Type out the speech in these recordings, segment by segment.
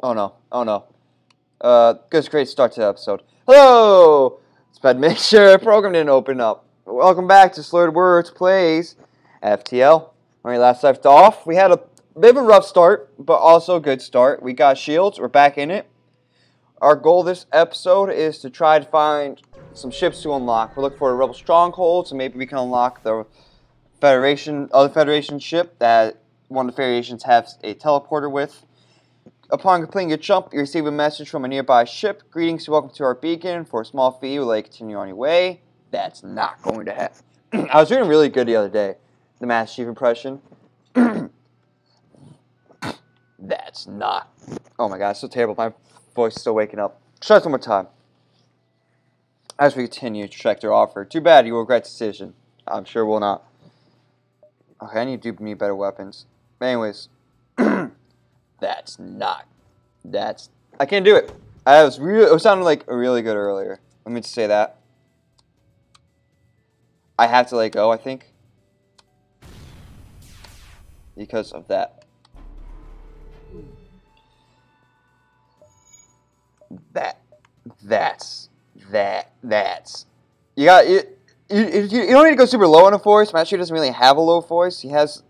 Oh no. Oh no. Good, great start to the episode. Hello! It's bad to make sure the program didn't open up. Welcome back to SLuredWOrds Plays FTL. When we last left off, we had a bit of a rough start, but also a good start. We got shields. We're back in it. Our goal this episode is to try to find some ships to unlock. We're looking for a rebel stronghold, so maybe we can unlock the other Federation ship that one of the Federations has a teleporter with. Upon completing your jump, you receive a message from a nearby ship. Greetings, welcome to our beacon. For a small fee, you will continue on your way. That's not going to happen. I was doing really good the other day. The Master Chief impression. That's not. Oh my god, it's so terrible. My voice is still waking up. Try it one more time. As we continue to check their offer. Too bad, you will regret the decision. I'm sure we'll not. Okay, I need to do better weapons. Anyways. That's not. I can't do it. It was sounding like really good earlier. Let me just say that. I have to let go, I think. Because of that. That's. You don't need to go super low on a voice. Master doesn't really have a low voice. He has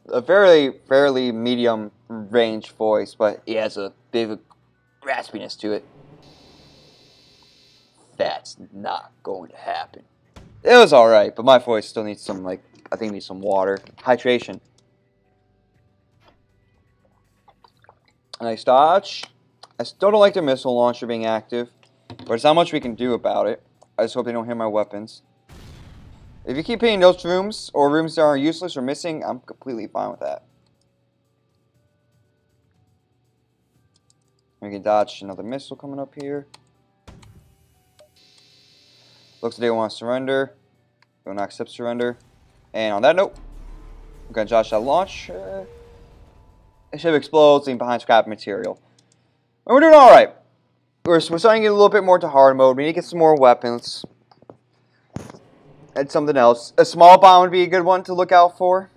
a fairly medium range voice, but he has a bit of a raspiness to it. That's not going to happen. It was alright, but my voice still needs some, I think needs some water. Hydration. Nice dodge. I still don't like the missile launcher being active, but there's not much we can do about it. I just hope they don't hit my weapons. If you keep hitting those rooms, or rooms that are useless or missing, I'm completely fine with that. We can dodge another missile coming up here. Looks like they want to surrender. They will not accept surrender. And on that note, we're going to dodge that launch. The ship explodes, leaving behind scrap material. And we're doing alright. We're starting to get a little bit more to hard mode. We need to get some more weapons. And something else. A small bomb would be a good one to look out for.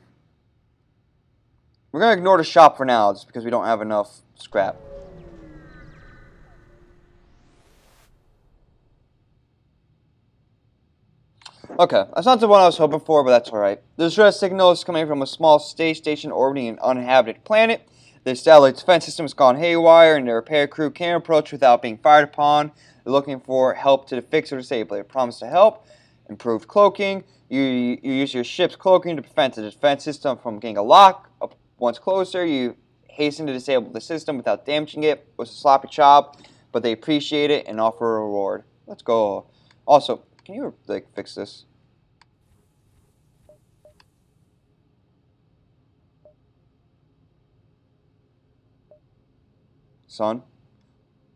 We're going to ignore the shop for now, just because we don't have enough scrap. Okay, that's not the one I was hoping for, but that's alright. The distress signal is coming from a small space station orbiting an uninhabited planet. The satellite defense system has gone haywire, and the repair crew can't approach without being fired upon. They're looking for help to fix or disable it. Promise to help. Improved cloaking. You use your ship's cloaking to prevent the defense system from getting a lock. Once closer, you hasten to disable the system without damaging it. It was a sloppy job, but they appreciate it and offer a reward. Let's go. Also, can you fix this? Son?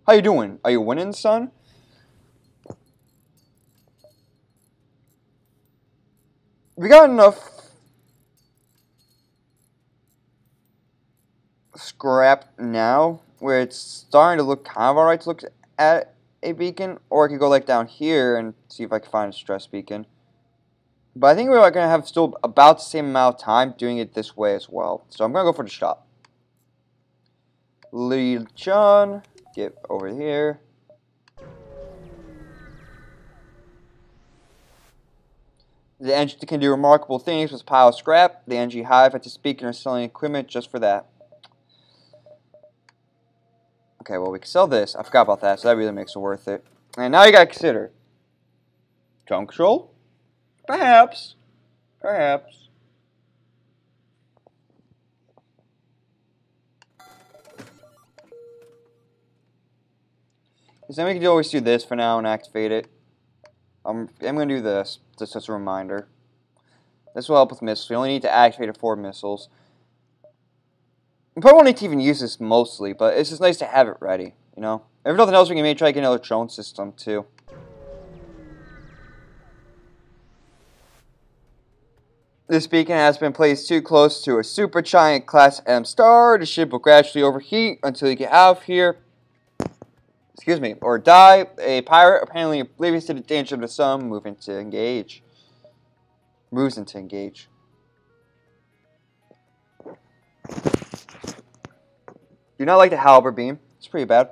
How you doing? Are you winning, son? We got enough scrap now where it's starting to look kind of alright to look at a beacon, or I could go down here and see if I can find a stress beacon. But I think we're going to have still about the same amount of time doing it this way as well. So I'm going to go for the shop. Lead John, get over here. The engine can do remarkable things with a pile of scrap. The NG Hive at the beacon are selling equipment just for that. Okay, well, we can sell this. I forgot about that, so that really makes it worth it. And now you gotta consider. Drone control? Perhaps. Perhaps. Because then we can always do this for now and activate it. I'm going to do this, just as a reminder. This will help with missiles. We only need to activate it for missiles. We probably won't need to even use this mostly, but it's just nice to have it ready, you know? If nothing else, we can maybe try to get another drone system, too. This beacon has been placed too close to a supergiant Class M star. The ship will gradually overheat until you get out of here. Excuse me, or die. A pirate, apparently oblivious to the danger of the sun, moves into engage. Do not like the halberd beam. It's pretty bad.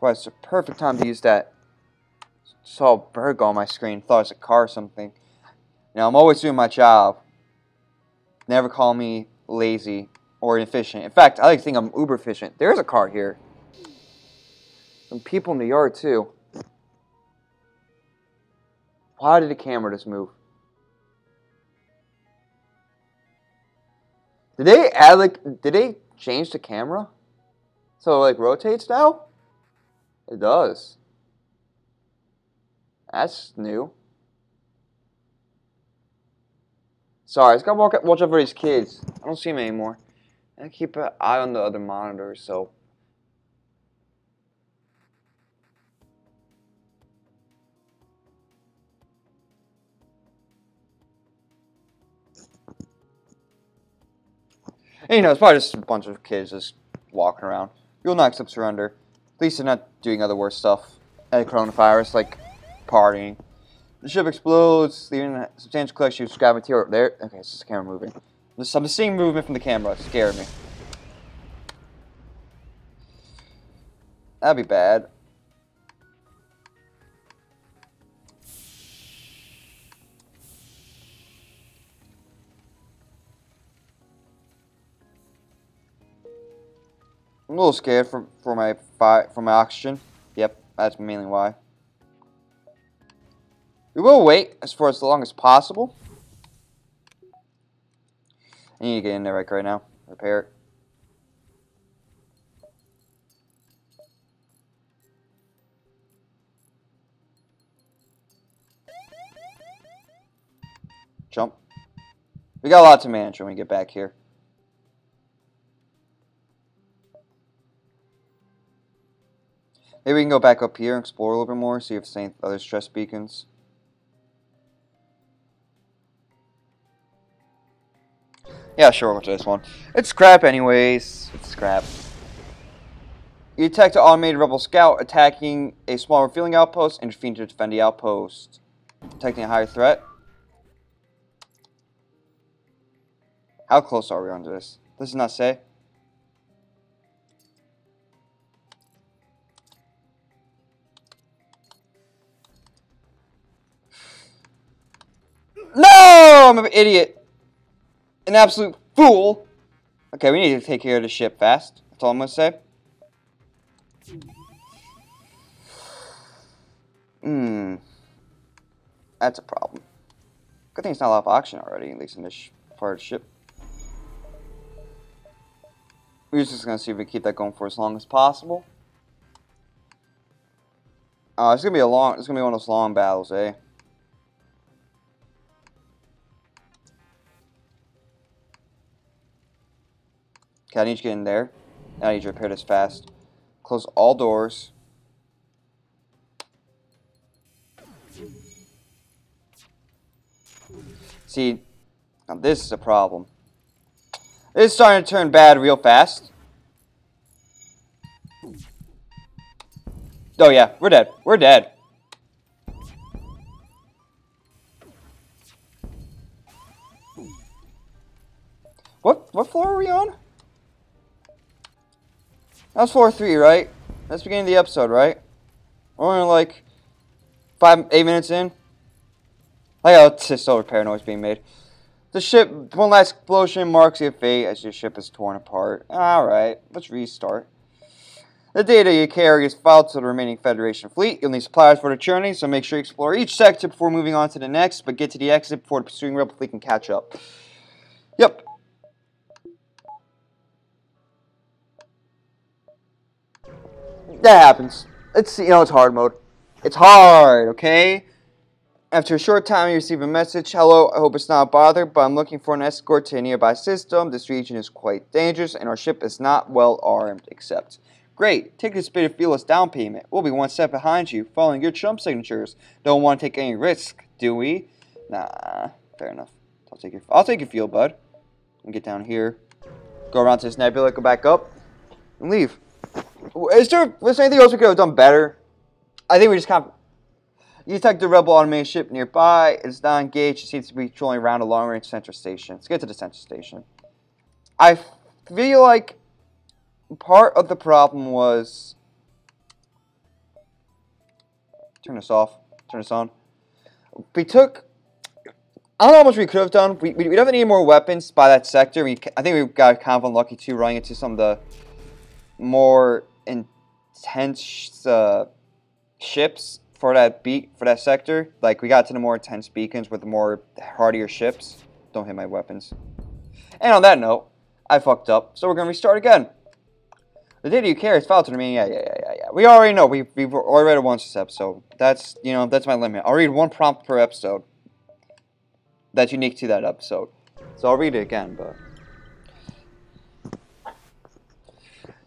Well, it's the perfect time to use that. Saw a bird go on my screen. Thought it was a car or something. You know, I'm always doing my job. Never call me lazy or inefficient. In fact, I like to think I'm uber efficient. There's a car here. Some people in the yard too. Why did the camera just move? Did they add did they change the camera? So it like rotates now? It does. That's new. Sorry, I just gotta watch out for these kids. I don't see them anymore. And keep an eye on the other monitors, so. And, you know, it's probably just a bunch of kids just walking around. You'll not accept surrender. At least they're not doing other worse stuff. And coronavirus, like partying. The ship explodes, leaving a substantial collection of scrap material. There. Okay, it's just the camera moving. I'm just seeing movement from the camera. It scared me. That'd be bad. I'm a little scared for my oxygen. Yep, that's mainly why. We will wait for as long as possible. I need to get in there right now. Repair it. Jump. We got a lot to manage when we get back here. Maybe we can go back up here and explore a little bit more, see if there's any other stress beacons. Yeah, sure, we'll go to this one. It's scrap anyways. It's scrap. You detect an automated rebel scout attacking a small refueling outpost and intervene to defend the outpost. Detecting a higher threat. How close are we onto this? Does it not say? No! I'm an idiot. An absolute fool. Okay, we need to take care of the ship fast. That's all I'm going to say. That's a problem. Good thing it's not a lot of oxygen already, at least in this part of the ship. We're just going to see if we can keep that going for as long as possible. It's going to be one of those long battles, eh? Okay, I need you to get in there. I need you to repair this fast. Close all doors. See, now this is a problem. It's starting to turn bad real fast. Oh yeah, we're dead. We're dead. What floor are we on? That was floor 3, right? That's the beginning of the episode, right? We're only like 8 minutes in. I got still repair noise being made. The ship, one last explosion marks your fate as your ship is torn apart. Alright, let's restart. The data you carry is filed to the remaining Federation fleet. You'll need supplies for the journey, so make sure you explore each sector before moving on to the next, but get to the exit before the pursuing Rebel fleet can catch up. Yep. That happens. It's hard mode. It's hard, okay? After a short time, you receive a message. Hello, I hope it's not a bother, but I'm looking for an escort to a nearby system. This region is quite dangerous, and our ship is not well armed, except. Great, take this bit of fuel as down payment. We'll be one step behind you, following your Trump signatures. Don't want to take any risk, do we? Nah, fair enough. I'll take your fuel, bud. And get down here. Go around to this nebula, go back up, and leave. Was there anything else we could have done better? I think we just kind of... You detect the rebel automated ship nearby. It's not engaged. It seems to be patrolling around a long-range center station. Let's get to the center station. I feel like part of the problem was... Turn this off. Turn this on. We took... I don't know how much we could have done. We definitely need more weapons by that sector. I think we got kind of unlucky too, running into some of the more intense ships for that sector. Like, we got to the more intense beacons with the more hardier ships. Don't hit my weapons. And on that note, I fucked up, so we're gonna restart again. The data you carry is filed to me. Yeah. We already know. We've already read it once this episode. That's that's my limit. I'll read one prompt per episode. That's unique to that episode. So I'll read it again, but...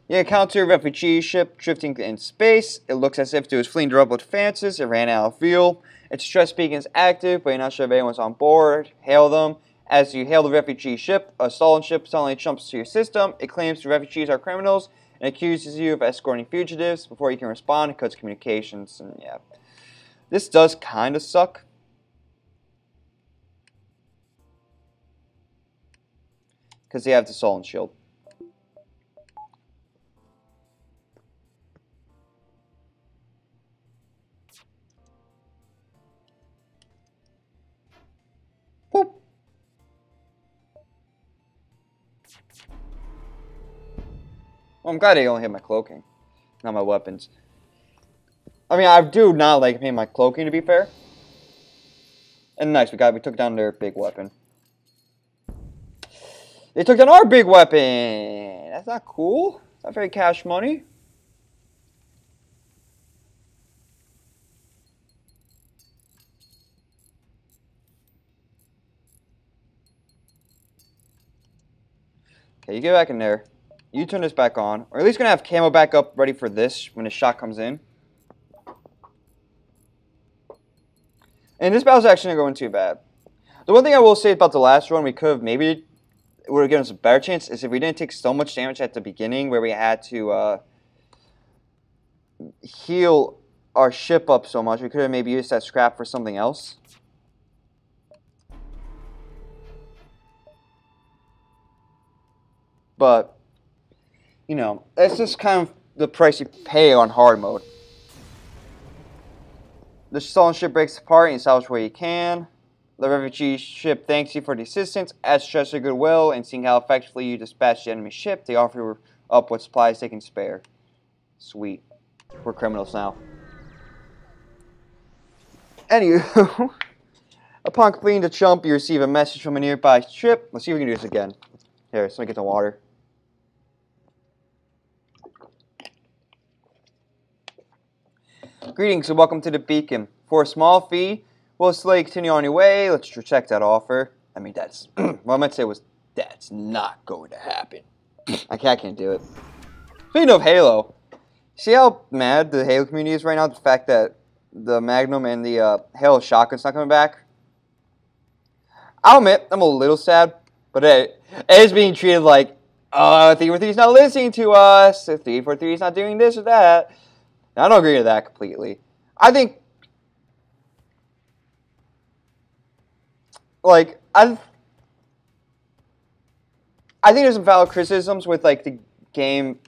You encounter a refugee ship drifting in space. It looks as if it was fleeing troubled defenses. It ran out of fuel. Its distress beacon is active, but you're not sure if anyone's on board. Hail them. As you hail the refugee ship, a stolen ship suddenly jumps to your system. It claims the refugees are criminals and accuses you of escorting fugitives. Before you can respond, it cuts communications. And yeah, this does kind of suck. Because they have the stolen shield. Boop. Well, I'm glad they only hit my cloaking, not my weapons. I mean, I do not like hitting my cloaking, to be fair. And nice, we took down their big weapon. They took down our big weapon! That's not cool. It's not very cash money. Okay, you get back in there. You turn this back on. Or at least gonna have camo back up ready for this when the shot comes in. And this battle's actually not going too bad. The one thing I will say about the last run, we could have maybe... It would have given us a better chance is if we didn't take so much damage at the beginning where we had to heal our ship up so much. We could have maybe used that scrap for something else. But, you know, that's just kind of the price you pay on hard mode. The stolen ship breaks apart and you salvage where you can. The refugee ship thanks you for the assistance. As stress of goodwill and seeing how effectively you dispatch the enemy ship, they offer up what supplies they can spare. Sweet. We're criminals now. Anywho, upon completing the jump, you receive a message from a nearby ship. Let's see if we can do this again. Here, let me get the water. Greetings and welcome to the beacon. For a small fee, we'll slowly continue on your way. Let's reject that offer. I mean, that's... what I meant to say was, that's not going to happen. I can't do it. Speaking of Halo, see how mad the Halo community is right now? The fact that the Magnum and the Halo shotgun's not coming back? I'll admit, I'm a little sad. But it is being treated like, 343 is not listening to us. 343 is not doing this or that. Now, I don't agree with that completely. I think... Like, I think there's some valid criticisms with, like, the game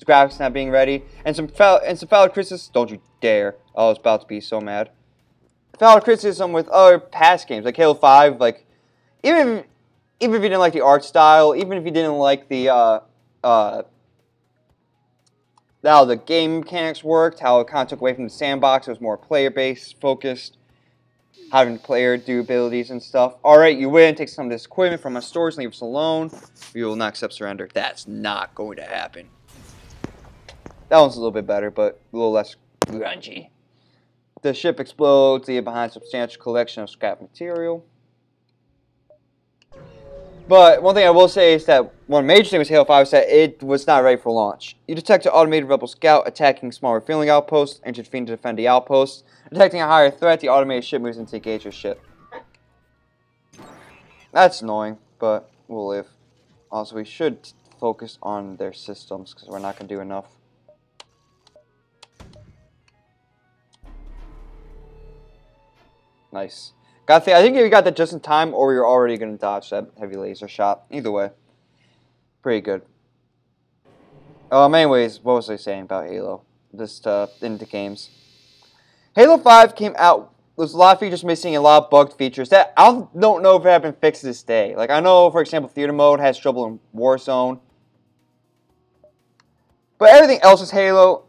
graphics not being ready. And some valid criticisms... Don't you dare. I was about to be so mad. Valid criticism with other past games. Like Halo 5, like... Even if you didn't like the art style, even if you didn't like the, how the game mechanics worked, how it kind of took away from the sandbox, it was more player-based, focused, having the player do abilities and stuff. Alright, you win, take some of this equipment from our stores, leave us alone. We will not accept surrender. That's not going to happen. That one's a little bit better, but a little less grungy. The ship explodes, leaving behind a substantial collection of scrap material. But one thing I will say is that one major thing with Halo 5 is that it was not ready for launch. You detect an automated rebel scout attacking small refueling outposts and intervene to defend the outpost. Detecting a higher threat, the automated ship moves in to engage your ship. That's annoying, but we'll live. Also, we should focus on their systems because we're not going to do enough. Nice. I think we got that just in time, or we were already going to dodge that heavy laser shot. Either way. Pretty good. Anyways, what was I saying about Halo? Just into games. Halo 5 came out. There's a lot of features missing and a lot of bugged features that I don't know if it have been fixed to this day. Like, I know, for example, theater mode has trouble in Warzone. But everything else is Halo.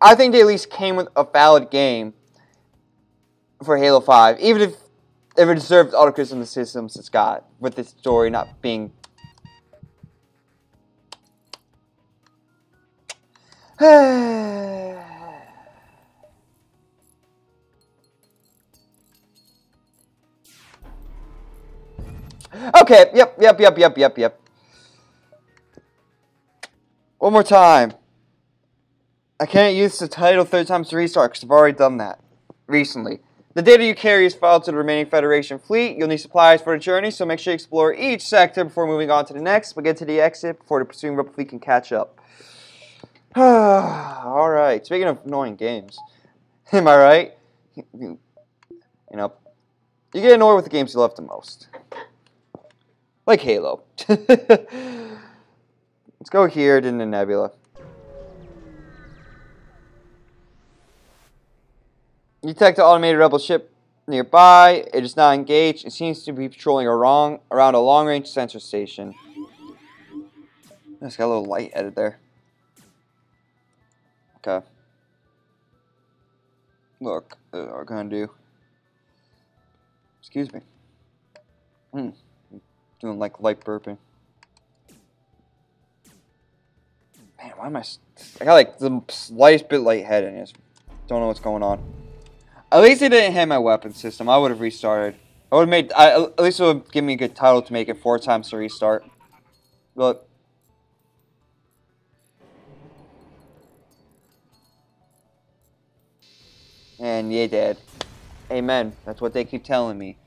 I think they at least came with a valid game for Halo 5. Even if it deserved all the criticism the systems it's got. With the story not being... Okay, yep. One more time. I can't use the title 30 times to restart because I've already done that recently. The data you carry is filed to the remaining Federation fleet. You'll need supplies for the journey, so make sure you explore each sector before moving on to the next, but get to the exit before the pursuing rebel fleet can catch up. Alright, speaking of annoying games, am I right? You know, you get annoyed with the games you love the most. Like Halo. Let's go here to the Nebula. You detect an automated rebel ship nearby. It is not engaged. It seems to be patrolling around a long-range sensor station. It's got a little light headed there. Okay. Look, what we're gonna do. Excuse me. Doing like light burping. Man, why am I got like the slightest bit lightheaded and just don't know what's going on. At least it didn't hit my weapon system. I would have restarted. I would have made. At least it would give me a good title to make it 4 times to restart. Look. And you did. Amen. That's what they keep telling me.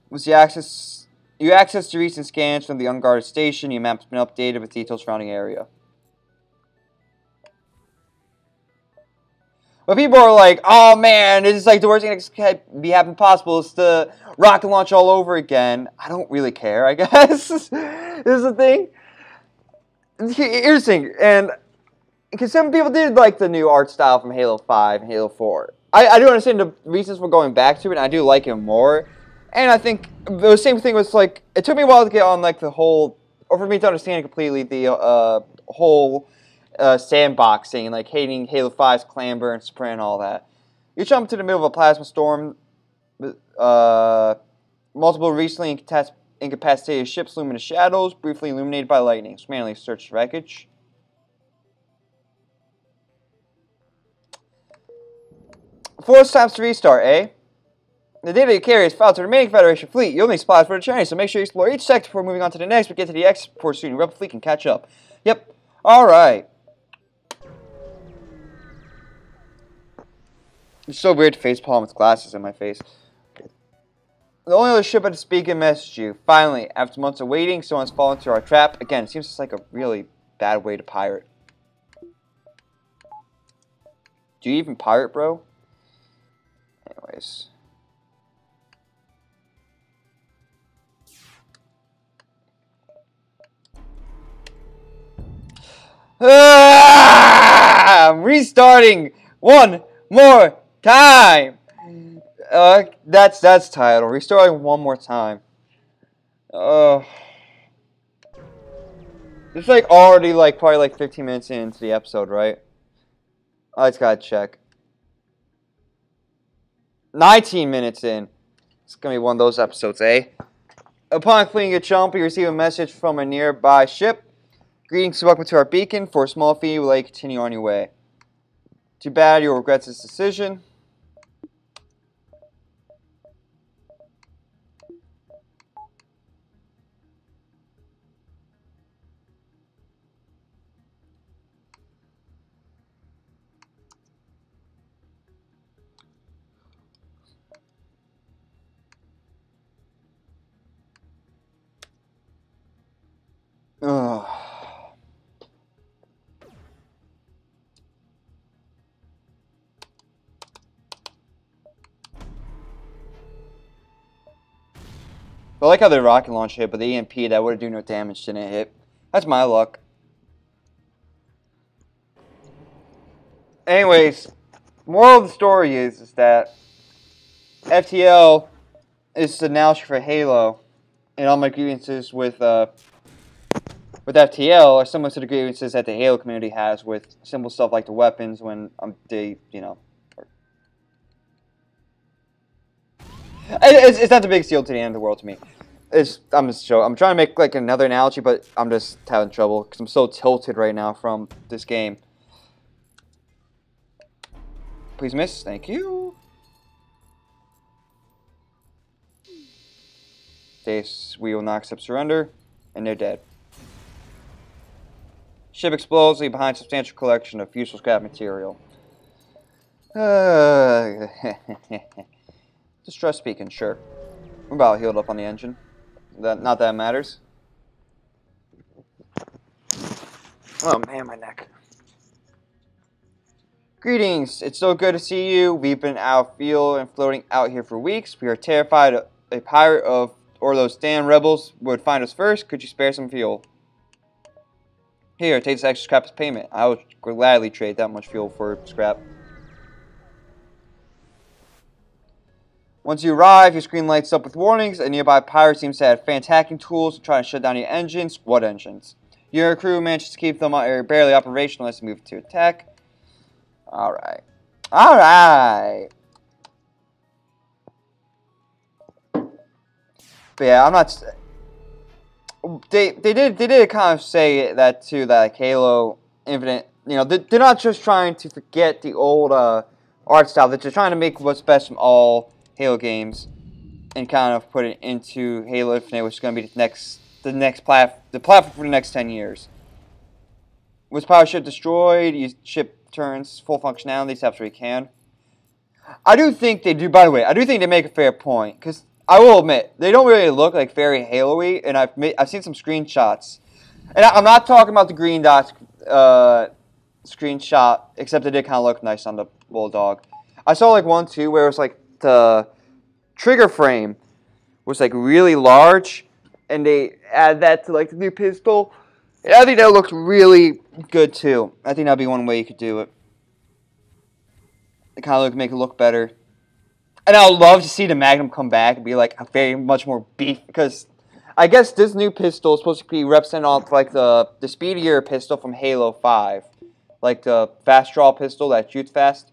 Was the access? You access the recent scans from the unguarded station. Your map's been updated with details surrounding area. But people are like, oh man, this is like the worst thing that could be happening possible. It's the rocket launch all over again. I don't really care, I guess. This is the thing. Here's the thing, and because some people did like the new art style from Halo 5 and Halo 4. I do understand the reasons for going back to it, and I do like it more. And I think the same thing was like, it took me a while to get on like the whole, or for me to understand completely the whole sandboxing and like hating Halo 5's clamber and sprint and all that. You jump into the middle of a plasma storm, multiple recently incapacitated ships loom in the shadows, briefly illuminated by lightning. So manually search the wreckage. 4 times to restart, eh? The data you carry is filed to the remaining Federation fleet. You'll need supplies for the journey, so make sure you explore each sector before moving on to the next, but get to the exit before shooting rebel fleet can catch up. Yep. Alright. It's so weird to facepalm with glasses in my face. The only other ship had to speak and message you. Finally, after months of waiting, someone's fallen into our trap. Again, it seems just like a really bad way to pirate. Do you even pirate, bro? Anyways. I'm restarting one more time. That's title. Restarting one more time. It's like already like probably like 15 minutes into the episode, right? I just gotta check. 19 minutes in. It's gonna be one of those episodes, eh? Upon completing your jump, you receive a message from a nearby ship. Greetings, welcome to our beacon. For a small fee, we'll let you continue on your way. Too bad you'll regret this decision. Ugh. I like how the rocket launch hit, but the EMP that would have done no damage didn't hit. That's my luck. Anyways, moral of the story is that FTL is the analogy for Halo, and all my grievances with FTL are similar to the grievances that the Halo community has with simple stuff like the weapons when they, you know. It's not the biggest deal to the end of the world to me. I'm trying to make like another analogy, but I'm just having trouble because I'm so tilted right now from this game. Please miss. Thank you. We will not accept surrender, and they're dead. Ship explodes, leaving behind a substantial collection of useful scrap material. Distress speaking, sure. We're about healed up on the engine. Not that it matters. Oh man, my neck. Greetings, it's so good to see you. We've been out field and floating out here for weeks. We are terrified a pirate or those damn rebels would find us first. Could you spare some fuel? Here, take this extra scrap as payment. I would gladly trade that much fuel for scrap. Once you arrive, your screen lights up with warnings. A nearby pirate seems to have fan-hacking tools to try to shut down your engines. What engines? Your crew manages to keep them barely operational as you move to attack. Alright. Alright! But yeah, I'm not... They did kind of say that too, that like Halo Infinite, you know, they're not just trying to forget the old art style. They're just trying to make what's best from all Halo games and kind of put it into Halo Infinite, which is going to be the platform for the next 10 years. With power ship destroyed, your ship turns full functionality, steps where you can. I do think they do. By the way, I do think they make a fair point because. I will admit, they don't really look like very Halo-y, and I've seen some screenshots. And I'm not talking about the green dots screenshot, except it did kind of look nice on the Bulldog. I saw like one, too, where it was like the trigger frame was like really large, and they add that to like the new pistol. And I think that looked really good, too. I think that'd be one way you could do it. It kind of make it look better. And I would love to see the Magnum come back and be like a very much more beef, because I guess this new pistol is supposed to be represented off like the speedier pistol from Halo 5, like the fast draw pistol that shoots fast.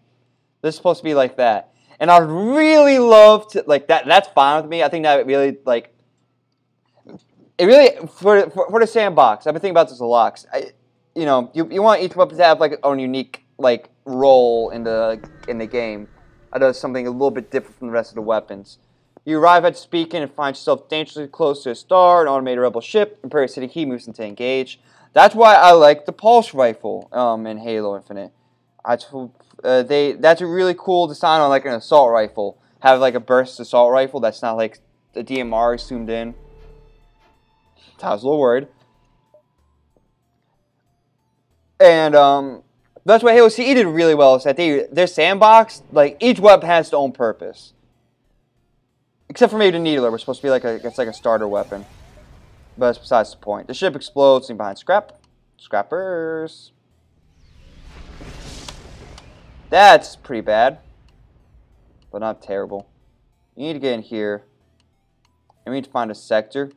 This is supposed to be like that, and I'd really love to like that. That's fine with me. I think that really like it really for the sandbox. I've been thinking about this a lot. You know, you want each weapon to have like its own unique like role in the game. Does something a little bit different from the rest of the weapons. You arrive at Speaking and find yourself dangerously close to a star, an automated rebel ship. Imperial City Key moves into engage. That's why I like the pulse rifle in Halo Infinite. That's a really cool design on like an assault rifle. Have like a burst assault rifle that's not like the DMR zoomed in. I was a little worried. And that's what Halo CE did really well, is that their sandbox, like, each weapon has its own purpose. Except for maybe the Needler, which is supposed to be like a starter weapon. But that's besides the point. The ship explodes, leaving behind scrappers. That's pretty bad. But not terrible. You need to get in here. And we need to find a sector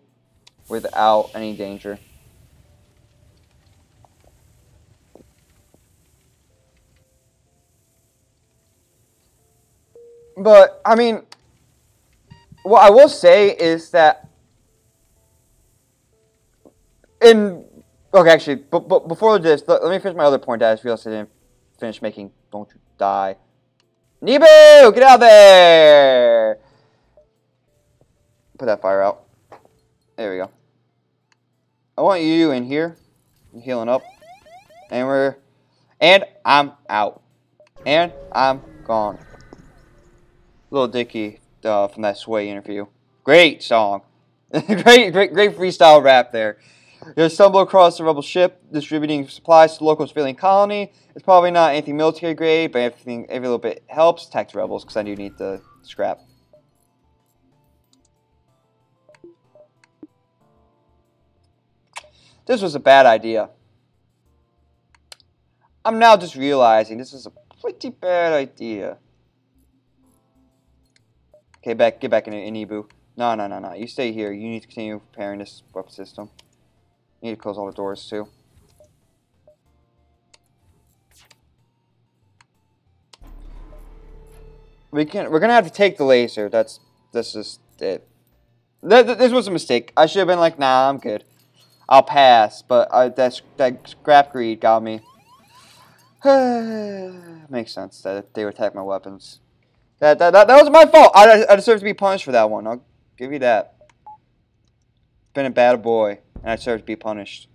without any danger. But, I mean, what I will say is that okay, actually, but before this, let me finish my other point that I just realized I didn't finish making. Don't you die. Nebu! Get out there! Put that fire out. There we go. I want you in here. I'm healing up. And I'm out. And I'm gone. Little Dicky from that Sway interview. Great song. great freestyle rap there. You stumble across a rebel ship distributing supplies to the local civilian colony. It's probably not anything military grade, but every little bit helps. Attack the rebels, because I do need the scrap. This was a bad idea. I'm now just realizing this is a pretty bad idea. Okay, get back in Ibu. No. You stay here. You need to continue preparing this weapon system. You need to close all the doors too. We're gonna have to take the laser. That's just it. This was a mistake. I should have been like, nah, I'm good. I'll pass. But that scrap greed got me. Makes sense that they would attack my weapons. That was my fault. I deserve to be punished for that one. I'll give you that. Been a bad boy, and I deserve to be punished.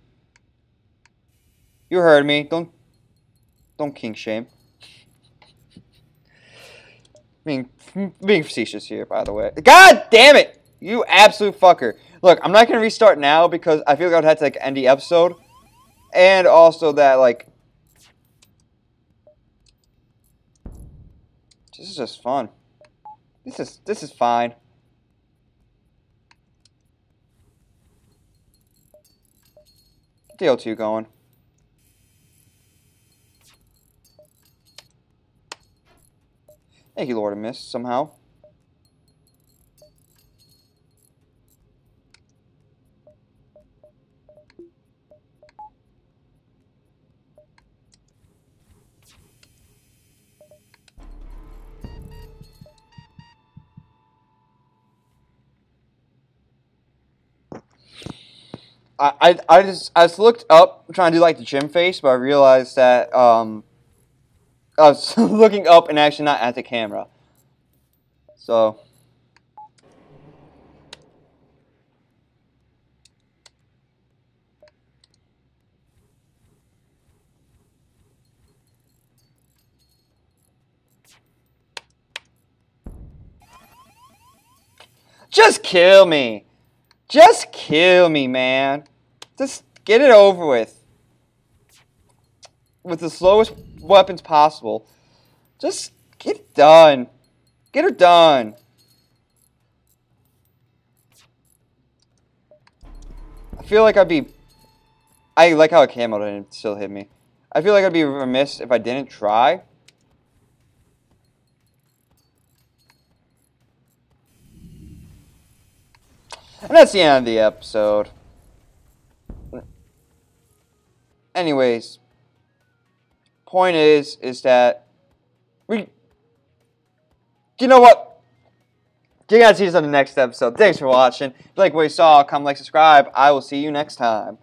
You heard me. Don't king shame. Being facetious here, by the way. God damn it! You absolute fucker. Look, I'm not gonna restart now because I feel like I would have to like end the episode, and also that like this is just fun. This is fine. Get the O2 going. Thank you, Lord of Mist, somehow. I just looked up trying to do like the gym face, but I realized that I was looking up and actually not at the camera. So just kill me. Just kill me, man. Just get it over with. With the slowest weapons possible. Just get it done. Get her done. I feel like I like how a camo didn't still hit me. I feel like I'd be remiss if I didn't try. And that's the end of the episode. Anyways, point is that you know what? You gotta see this on the next episode. Thanks for watching. If you like what you saw, comment, like, subscribe. I will see you next time.